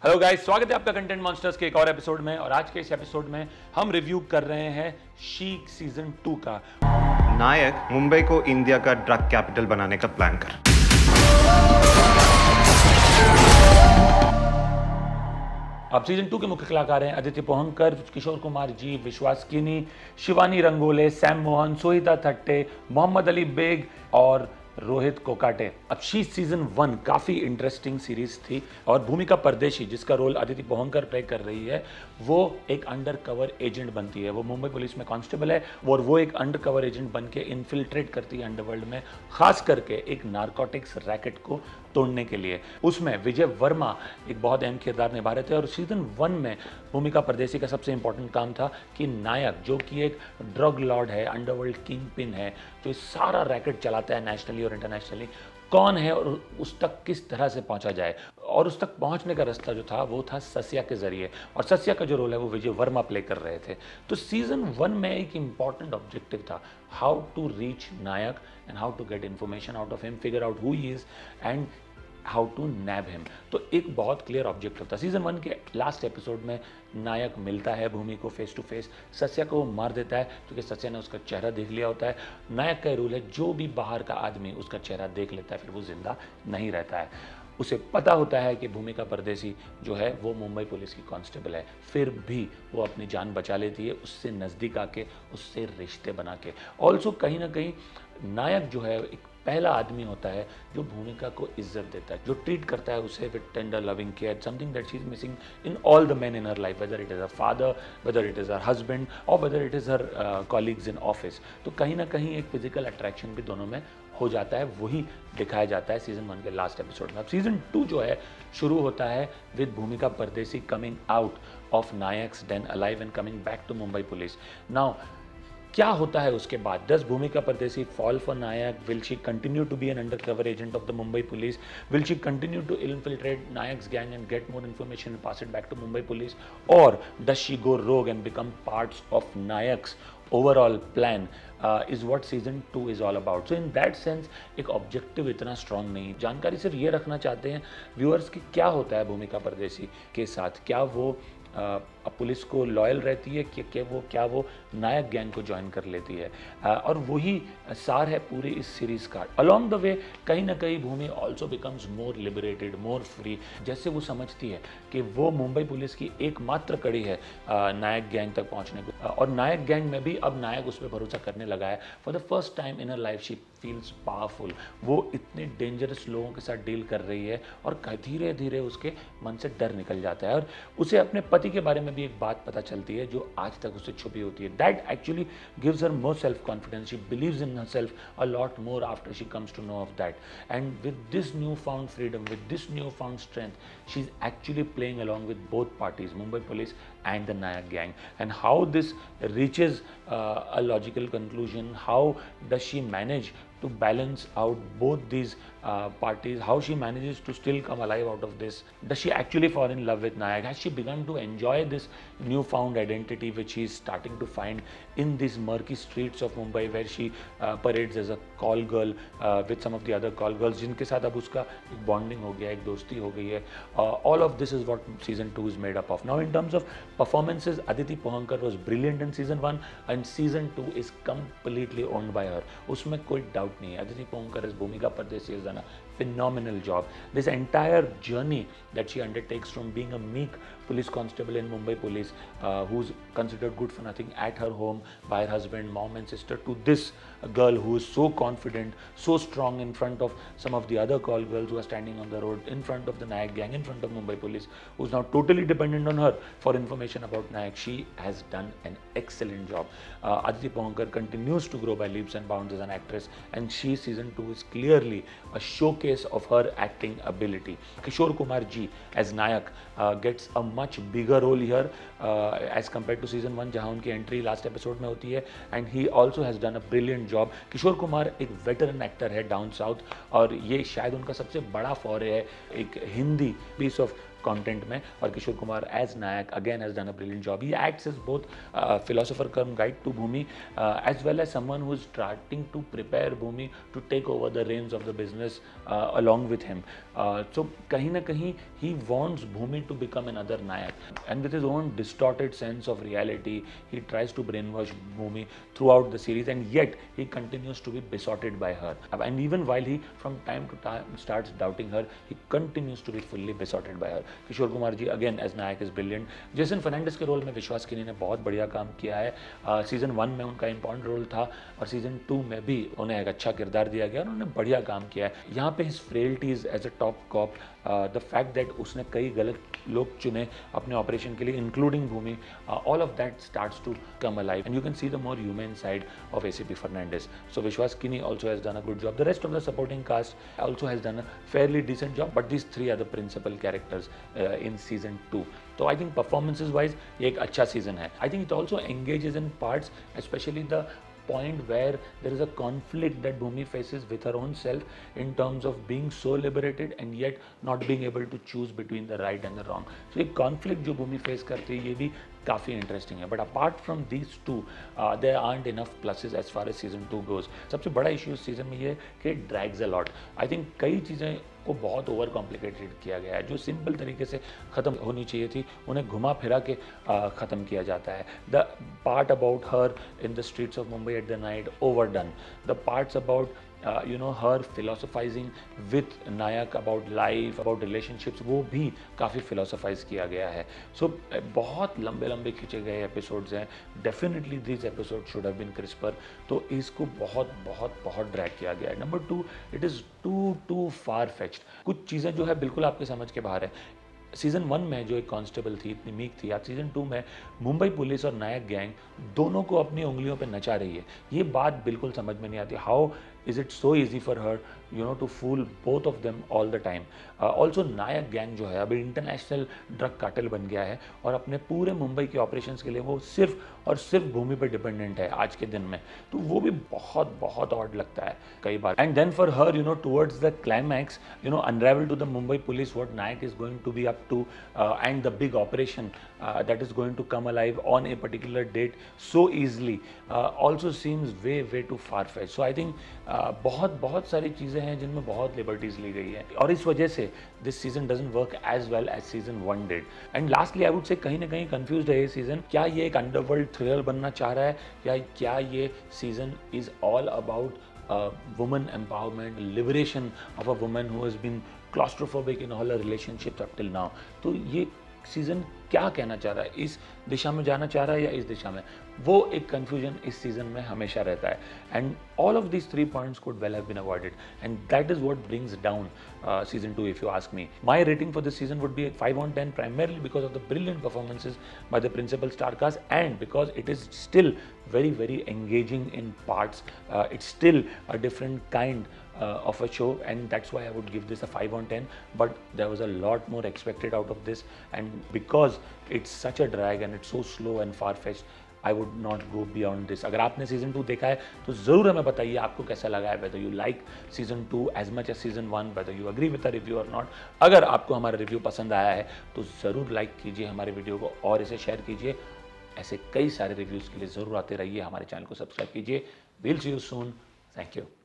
Hello guys, स्वागत है आपका कंटेंट मॉन्स्टर्स के एक और एपिसोड में। और आज के इस एपिसोड में हम रिव्यू कर रहे हैं शीक सीजन 2 का। नायक मुंबई को इंडिया का ड्रग कैपिटल बनाने का प्लान कर। अब सीजन 2 के मुख्य कलाकार हैं अदिति पोहंकर, किशोर कुमार जी, विश्वास किनी, शिवानी रंगोले, सैम मोहन, सोहिता थट्टे, मोहम्मद अली बेग और रोहित कोकाटे। अब शी सीजन 1 काफ़ी इंटरेस्टिंग सीरीज थी और भूमिका परदेशी, जिसका रोल अदिति पोहंकर प्ले कर रही है, वो एक अंडर कवर एजेंट बनती है। वो मुंबई पुलिस में कांस्टेबल है और वो एक अंडर कवर एजेंट बन के इन्फिल्ट्रेट करती है अंडरवर्ल्ड में, खास करके एक नारकोटिक्स रैकेट को तोड़ने के लिए। उसमें विजय वर्मा एक बहुत अहम किरदार निभा रहे थे। और सीजन 1 में भूमिका परदेशी का सबसे इंपॉर्टेंट काम था कि नायक, जो कि एक ड्रग लॉर्ड है, अंडरवर्ल्ड किंग पिन है, जो सारा रैकेट चलाता है नेशनली और इंटरनेशनली, कौन है और उस तक किस तरह से पहुंचा जाए। और उस तक पहुंचने का रास्ता जो था वो था सस्या के जरिए, और सस्या का जो रोल है वो विजय वर्मा प्ले कर रहे थे। तो सीजन 1 में एक इंपॉर्टेंट ऑब्जेक्टिव था, how to reach Nayak and how to get information out of him, figure out who he is and how to nab him. तो एक बहुत क्लियर ऑब्जेक्टिव था। सीजन 1 के लास्ट एपिसोड में नायक मिलता है भूमि को फेस टू फेस, सस्या को वो मार देता है क्योंकि सस्या ने उसका चेहरा देख लिया होता है। नायक का रूल है, जो भी बाहर का आदमी उसका चेहरा देख लेता है फिर वो जिंदा नहीं रहता है। उसे पता होता है कि भूमिका परदेशी जो है वो मुंबई पुलिस की कांस्टेबल है, फिर भी वो अपनी जान बचा लेती है उससे नज़दीक आके, उससे रिश्ते बना के। ऑल्सो कहीं ना कहीं नायक जो है एक पहला आदमी होता है जो भूमिका को इज्जत देता है, जो ट्रीट करता है उसे with tender loving care, something that she is missing in all the men in her life, whether it is her father, whether it is her husband और whether it is her colleagues in office. तो कहीं ना कहीं एक physical attraction भी दोनों में हो जाता है, वही दिखाया जाता है सीजन 1 के लास्ट एपिसोड में। अब सीजन 2 जो है शुरू होता है with Bhumika Pardeshi coming out of Nayak's den alive and coming back to Mumbai police. Now क्या होता है उसके बाद? Does Bhumika Pardeshi fall for Nayak? Will she continue to be an undercover agent of the Mumbai police? Will she continue to infiltrate Nayak's gang and get more information and pass it back to Mumbai police? और does she go rogue and become parts of Nayak's overall plan is what season 2 is all about. So in that sense एक objective इतना strong नहीं। जानकारी सिर्फ ये रखना चाहते हैं व्यूअर्स कि क्या होता है भूमिका परदेशी के साथ, क्या वो पुलिस को लॉयल रहती है कि क्या वो नायक गैंग को ज्वाइन कर लेती है। और वही सार है पूरी इस सीरीज़ का। अलॉन्ग द वे कहीं ना कहीं Bhumi also becomes more liberated, more free, जैसे वो समझती है कि वो मुंबई पुलिस की एकमात्र कड़ी है नायक गैंग तक पहुंचने को। और नायक गैंग में भी अब नायक उस पर भरोसा करने लगा है। For the first time in her life she feels powerful. वो इतने डेंजरस लोगों के साथ डील कर रही है और धीरे धीरे उसके मन से डर निकल जाता है। और उसे अपने पति के बारे में भी एक बात पता चलती है जो आज तक उसे छुपी होती है। That actually gives her more self confidence. She believes in herself a lot more after she comes to know of that. And with this new found freedom, with this new found strength, she is actually playing along with both parties, Mumbai police and the Nayak gang. And how this reaches a logical conclusion, how does she manage to balance out both these parties, how she manages to still come alive out of this? Does she actually fall in love with Nayak? Has she begun to enjoy this newfound identity which she is starting to find in these murky streets of Mumbai, where she parades as a call girl with some of the other call girls जिनके साथ अब उसका एक bonding हो गया, एक दोस्ती हो गई है। All of this is what season 2 is made up of. Now in terms of performances, Aditi Pohankar was brilliant in season 1 and season 2 is completely owned by her. उसमें कोई doubt नहीं है। Aditi Pohankar as Bhumika Pardeshi has done a phenomenal job. This entire journey that she undertakes from being a meek police constable in Mumbai Police, who's considered good for nothing at her home by her husband, mom and sister, to this girl who is so confident, so strong in front of some of the other call girls who are standing on the road, in front of the Nayak gang, in front of Mumbai Police, who's now totally dependent on her for information about Nayak. She has done an excellent job. Aditi Pohankar continues to grow by leaps and bounds as an actress, and she season 2 is clearly a showcase of her acting ability. Kishore Kumar ji as Nayak gets a much bigger role here as compared to season 1 जहाँ उनकी entry last episode में होती है, and he also has done a brilliant job. Kishore Kumar एक veteran actor है down south, और ये शायद उनका सबसे बड़ा फॉरे है एक हिंदी पीस ऑफ कंटेंट में, और Kishore Kumar as Nayak again has done a brilliant job. He acts as both philosopher cum guide to Bhumi, as well as someone who is starting to prepare Bhumi to take over the reins of the business along with him. So kahin na kahin he wants Bhumi to become another Nayak, and with his own distorted sense of reality he tries to brainwash Bhumi throughout the series, and yet he continues to be besotted by her, and even while he from time to time starts doubting her, he continues to be fully besotted by her. Kishore Kumar ji again as Nayak is brilliant. Jason Fernandes के role में विश्वास किनी ने बहुत बढ़िया काम किया है. सीजन 1 में उनका इंपॉर्टेंट रोल था और सीजन 2 में भी उन्हें एक अच्छा किरदार दिया गया और उन्होंने बढ़िया काम किया है. यहाँ पे his frailties as a top cop, the fact that उसने कई गलत लोग चुने अपने ऑपरेशन के लिए including Bhumi, all of that starts to come alive and you can see the more human side of ACP Fernandez. So Vishwas Kini also has done a good job. The rest of the supporting cast also has done a fairly decent job, but these three are the principal characters in season 2. So I think performances wise ये एक अच्छा season है. I think it also engages in parts, especially the point where there is a conflict that Bhumi faces with her own self in terms of being so liberated and yet not being able to choose between the right and the wrong. So ये conflict जो Bhumi face करती है ये भी काफ़ी interesting है. But apart from these two there aren't enough pluses as far as season 2 goes. सबसे बड़ा इशू इस सीजन में ये है कि drags a lot. I think कई चीज़ें को बहुत ओवर कॉम्प्लिकेटेड किया गया है. जो सिंपल तरीके से ख़त्म होनी चाहिए थी उन्हें घुमा फिरा के ख़त्म किया जाता है. The part about her in the streets of Mumbai at the night overdone. The parts about her philosophizing with Nayak about life, about relationships, वो भी काफ़ी philosophize किया गया है. So बहुत लंबे लंबे खींचे गए एपिसोड्स हैं. Definitely these episodes should have been crisper. तो इसको बहुत बहुत बहुत ड्रैग किया गया है. Number 2, it is too far fetched. कुछ चीज़ें जो है बिल्कुल आपके समझ के बाहर है. सीजन 1 में जो एक कांस्टेबल थी इतनी मीक थी, आज सीजन 2 में मुंबई पुलिस और नायक गैंग दोनों को अपनी उंगलियों पे नचा रही है. ये बात बिल्कुल समझ में नहीं आती. How is it so easy for her to fool both of them all the time. Also Nayak gang जो है अभी इंटरनेशनल ड्रग कार्टेल बन गया है और अपने पूरे मुंबई के ऑपरेशंस के लिए वो सिर्फ और सिर्फ भूमि पर डिपेंडेंट है आज के दिन में. तो वो भी बहुत बहुत ऑड लगता है कई बार. And then for her towards the climax unravel to the Mumbai police what Nayak is going to be up to and the big operation that is going to come alive on a particular date so easily also seems way too far-fetched. So I think बहुत सारी चीज़ें हैं जिनमें बहुत liberties ली गई है और इस वजह से this season doesn't work as well as season 1 did. And lastly I would say कहीं ना कहीं confused है ये season. क्या ये एक underworld thriller बनना चाह रहा है या क्या ये season is all about woman empowerment, liberation of a woman who has been claustrophobic in all her relationships up till now. तो ये सीज़न क्या कहना चाह रहा है, इस दिशा में जाना चाह रहा है या इस दिशा में, वो एक कन्फ्यूजन इस सीज़न में हमेशा रहता है. And all of these 3 points could well have been avoided and that is what brings down season 2 if you ask me. My rating for this season would be 5 on 10 primarily because of the brilliant performances by the principal star cast and because it is still very engaging in parts. It's still a different kind of a show and that's why I would give this a 5 on 10, but there was a lot more expected out of this and because it's such a drag and it's so slow and far-fetched, I would not go beyond this. अगर आपने season 2 देखा है तो ज़रूर हमें बताइए आपको कैसा लगा है, whether you like season 2 as much as season 1, whether you agree with the review or not. अगर आपको हमारा रिव्यू पसंद आया है तो ज़रूर लाइक कीजिए हमारे वीडियो को और इसे शेयर कीजिए. ऐसे कई सारे रिव्यूज़ के लिए ज़रूर आते रहिए. हमारे चैनल को सब्सक्राइब कीजिए. We'll see you soon. Thank you.